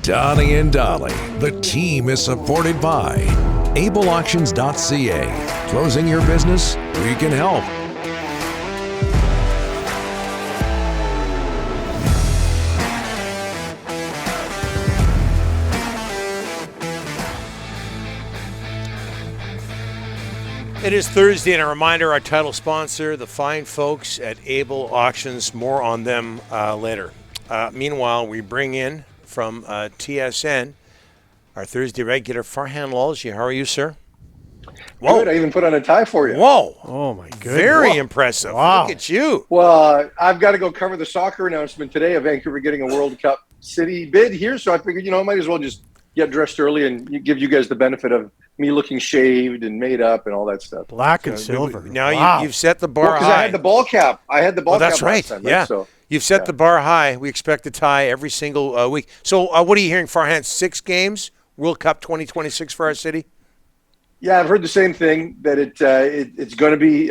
Donnie and Dolly, the team is supported by ableauctions.ca. Closing your business? We can help. It is Thursday, and a reminder, our title sponsor, the fine folks at Able Auctions. More on them later. Meanwhile, we bring in from TSN our Thursday regular, Farhan Lalji. How are you, sir? Whoa. Good. I even put on a tie for you. Whoa. Oh, my goodness. Very impressive. Wow. Look at you. Well, I've got to go cover the soccer announcement today of Vancouver getting a World Cup city bid here, so I figured, I might as well just get dressed early and give you guys the benefit of me looking shaved and made up and all that stuff. Black and silver. Now you've set the bar high. Because I had the ball cap. That's right. Time, yeah. So, you've set the bar high. We expect a tie every single week. So what are you hearing, Farhan? 6 games, World Cup 2026 for our city? Yeah, I've heard the same thing, that it's going to be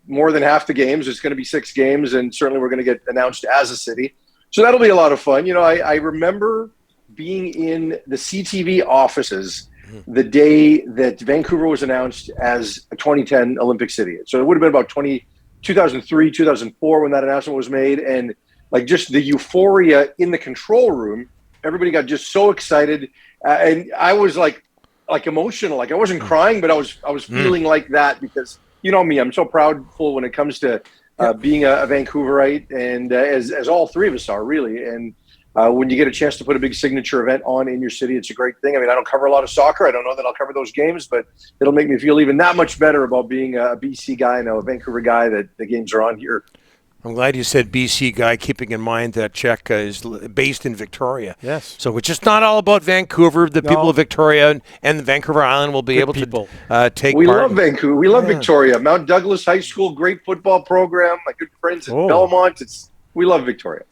more than half the games. It's going to be 6 games, and certainly we're going to get announced as a city. So that'll be a lot of fun. I remember being in the CTV offices the day that Vancouver was announced as a 2010 Olympic city. So it would have been about 2003, 2004 when that announcement was made. And just the euphoria in the control room, everybody got just so excited. And I was like emotional. I wasn't crying, but I was feeling like that because, you know me, I'm so proudful when it comes to being a Vancouverite, and as all three of us are really. And when you get a chance to put a big signature event on in your city, it's a great thing. I mean, I don't cover a lot of soccer. I don't know that I'll cover those games, but it'll make me feel even that much better about being a BC guy and a Vancouver guy that the games are on here. I'm glad you said BC guy, keeping in mind that Czech is based in Victoria. Yes. So it's just not all about Vancouver. The people of Victoria and the Vancouver Island will be able to take part. We love Vancouver. We love Victoria. Mount Douglas High School, great football program. My good friends at Belmont. We love Victoria.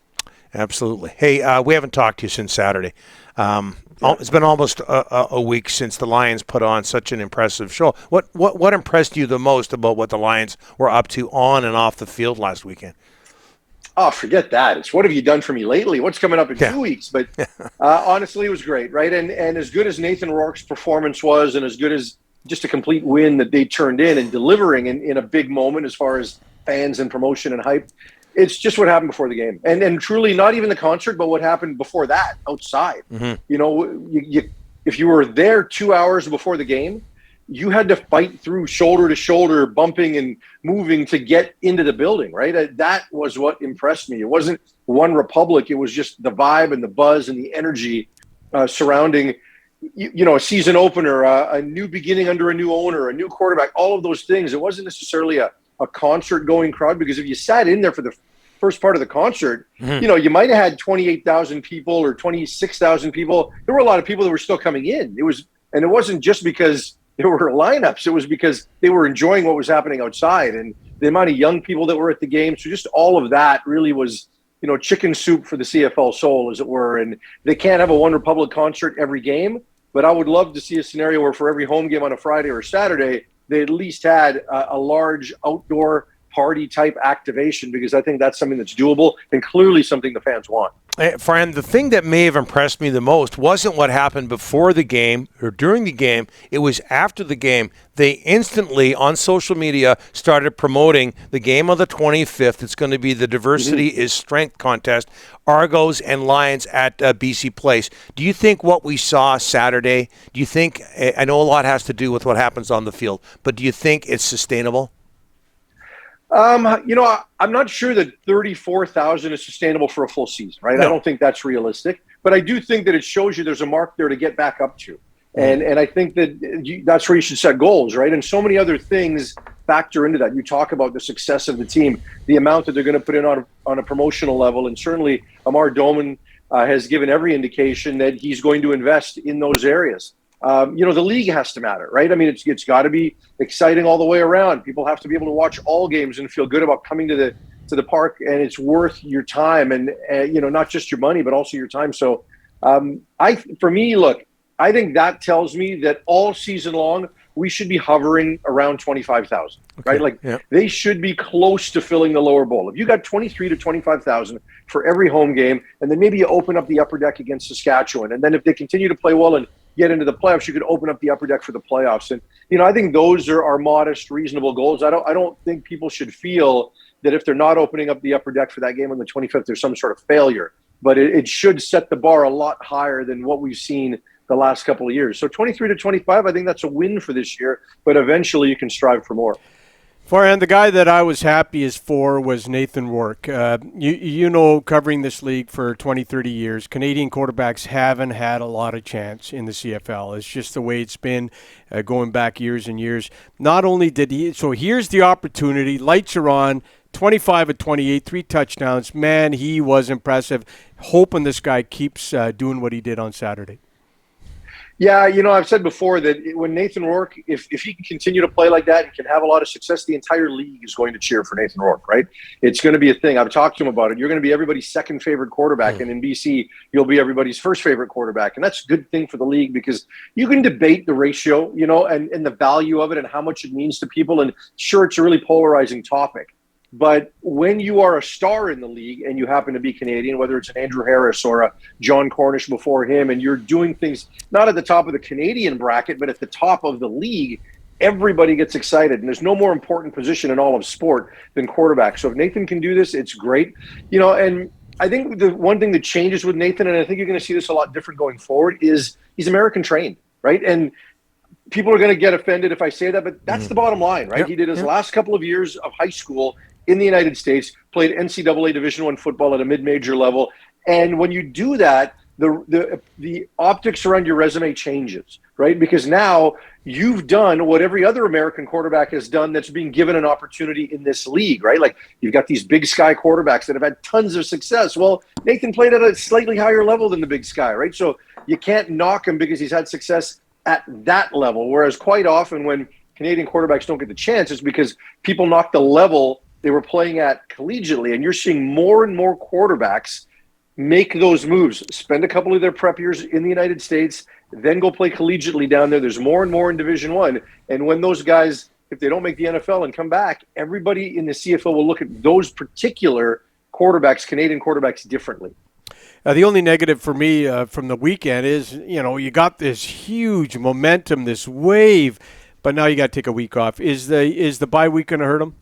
Absolutely. Hey, we haven't talked to you since Saturday. It's been almost a week since the Lions put on such an impressive show. What impressed you the most about what the Lions were up to on and off the field last weekend? Oh, forget that. It's what have you done for me lately? What's coming up in 2 weeks? But honestly, it was great, right? And as good as Nathan Rourke's performance was, and as good as just a complete win that they turned in and delivering in a big moment as far as fans and promotion and hype, it's just what happened before the game. And truly not even the concert, but what happened before that outside. Mm-hmm. If you were there 2 hours before the game, you had to fight through shoulder to shoulder, bumping and moving to get into the building, right? That was what impressed me. It wasn't One Republic. It was just the vibe and the buzz and the energy surrounding, a season opener, a new beginning under a new owner, a new quarterback, all of those things. It wasn't necessarily a concert-going crowd, because if you sat in there for the first part of the concert, you might have had 28,000 people or 26,000 people. There were a lot of people that were still coming in. It wasn't just because there were lineups. It was because they were enjoying what was happening outside, and the amount of young people that were at the game. So just all of that really was, chicken soup for the CFL soul, as it were. And they can't have a One Republic concert every game, but I would love to see a scenario where for every home game on a Friday or Saturday, they at least had a large outdoor party type activation, because I think that's something that's doable and clearly something the fans want. Fran, the thing that may have impressed me the most wasn't what happened before the game or during the game. It was after the game. They instantly, on social media, started promoting the game on the 25th. It's going to be the Diversity is Strength contest, Argos and Lions at BC Place. Do you think what we saw Saturday, I know a lot has to do with what happens on the field, but do you think it's sustainable? I'm not sure that 34,000 is sustainable for a full season, right? No. I don't think that's realistic, but I do think that it shows you there's a mark there to get back up to. And I think that that's where you should set goals, right? And so many other things factor into that. You talk about the success of the team, the amount that they're going to put in on a promotional level. And certainly Amar Doman has given every indication that he's going to invest in those areas. The league has to matter, right? I mean, it's got to be exciting all the way around. People have to be able to watch all games and feel good about coming to the park, and it's worth your time and not just your money, but also your time. So, I think that tells me that all season long we should be hovering around 25,000, right? Like yeah. they should be close to filling the lower bowl. If you got 23 to 25,000 for every home game, and then maybe you open up the upper deck against Saskatchewan, and then if they continue to play well and get into the playoffs, you could open up the upper deck for the playoffs. And I think those are modest, reasonable goals. I don't think people should feel that if they're not opening up the upper deck for that game on the 25th, there's some sort of failure. But it should set the bar a lot higher than what we've seen the last couple of years. So 23 to 25, I think that's a win for this year, but eventually you can strive for more. Farhan, the guy that I was happiest for was Nathan Rourke. You know, covering this league for 20, 30 years, Canadian quarterbacks haven't had a lot of chance in the CFL. It's just the way it's been going back years and years. Not only did he – so here's the opportunity. Lights are on. 25 of 28, 3 touchdowns. Man, he was impressive. Hoping this guy keeps doing what he did on Saturday. Yeah, I've said before that when Nathan Rourke, if he can continue to play like that and can have a lot of success, the entire league is going to cheer for Nathan Rourke, right? It's going to be a thing. I've talked to him about it. You're going to be everybody's second favorite quarterback, and in BC, you'll be everybody's first favorite quarterback. And that's a good thing for the league because you can debate the ratio, and the value of it and how much it means to people. And sure, it's a really polarizing topic. But when you are a star in the league and you happen to be Canadian, whether it's an Andrew Harris or a John Cornish before him, and you're doing things not at the top of the Canadian bracket, but at the top of the league, everybody gets excited. And there's no more important position in all of sport than quarterback. So if Nathan can do this, it's great. And I think the one thing that changes with Nathan, and I think you're going to see this a lot different going forward, is he's American trained, right? And people are going to get offended if I say that, but that's the bottom line, right? Yep. He did his last couple of years of high school in the United States, played NCAA Division I football at a mid-major level. And when you do that, the optics around your resume changes, right? Because now you've done what every other American quarterback has done that's being given an opportunity in this league, right? Like you've got these big sky quarterbacks that have had tons of success. Well, Nathan played at a slightly higher level than the big sky, right? So you can't knock him because he's had success at that level. Whereas quite often when Canadian quarterbacks don't get the chance, it's because people knock the level they were playing at collegiately. And you're seeing more and more quarterbacks make those moves, spend a couple of their prep years in the United States, then go play collegiately down there. There's more and more in Division I. And when those guys, if they don't make the NFL and come back, everybody in the CFL will look at those particular quarterbacks, Canadian quarterbacks, differently. The only negative for me from the weekend is, you got this huge momentum, this wave, but now you got to take a week off. Is the bye week going to hurt them?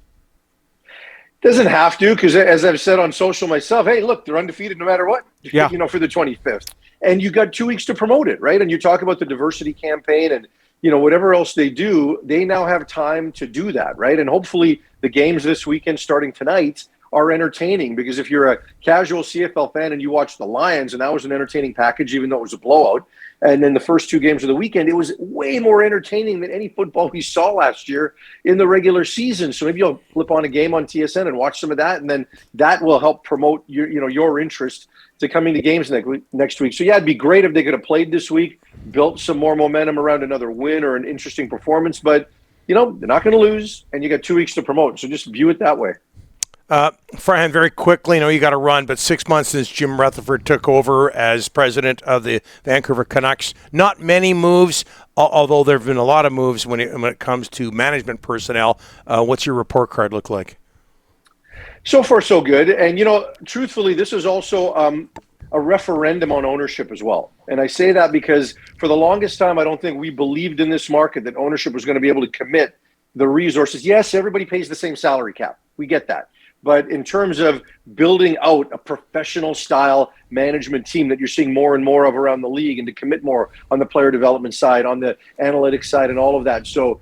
Doesn't have to, because as I've said on social myself, hey, look, they're undefeated no matter what, for the 25th. And you got 2 weeks to promote it, right? And you talk about the diversity campaign and, whatever else they do, they now have time to do that, right? And hopefully the games this weekend starting tonight are entertaining, because if you're a casual CFL fan and you watch the Lions, and that was an entertaining package, even though it was a blowout, and then the first 2 games of the weekend, it was way more entertaining than any football we saw last year in the regular season. So maybe you'll flip on a game on TSN and watch some of that, and then that will help promote your interest to coming to games next week. So yeah, it'd be great if they could have played this week, built some more momentum around another win or an interesting performance, but they're not going to lose, and you got 2 weeks to promote. So just view it that way. Farhan, very quickly, I know you got to run, but 6 months since Jim Rutherford took over as president of the Vancouver Canucks, not many moves, although there have been a lot of moves when it comes to management personnel. What's your report card look like? So far, so good. And, truthfully, this is also a referendum on ownership as well. And I say that because for the longest time, I don't think we believed in this market that ownership was going to be able to commit the resources. Yes, everybody pays the same salary cap. We get that. But in terms of building out a professional style management team that you're seeing more and more of around the league, and to commit more on the player development side, on the analytics side, and all of that. So,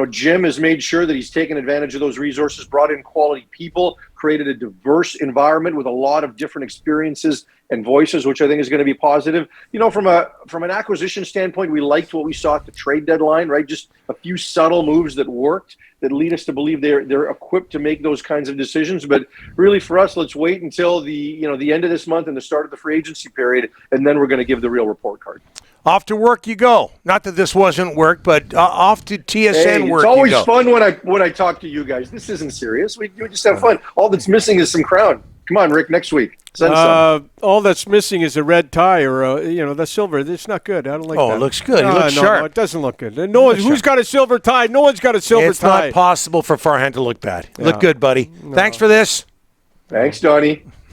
Jim has made sure that he's taken advantage of those resources, brought in quality people, created a diverse environment with a lot of different experiences and voices, which I think is going to be positive. From an acquisition standpoint, we liked what we saw at the trade deadline, right? Just a few subtle moves that worked, that lead us to believe they're equipped to make those kinds of decisions. But really, for us, let's wait until the end of this month and the start of the free agency period, and then we're going to give the real report card. Off to work you go. Not that this wasn't work, but off to TSN work. It's always fun when I talk to you guys. This isn't serious. We just have fun. All that's missing is some crown Come on, Rick, next week. Send some. All that's missing is a red tie or the silver. It's not good. I don't like that. Oh, it looks good. He looks sharp. No, it doesn't look good. Who's got a silver tie? No one's got a silver tie. It's not possible for Farhan to look bad. Look good, buddy. No. Thanks for this. Thanks, Donnie.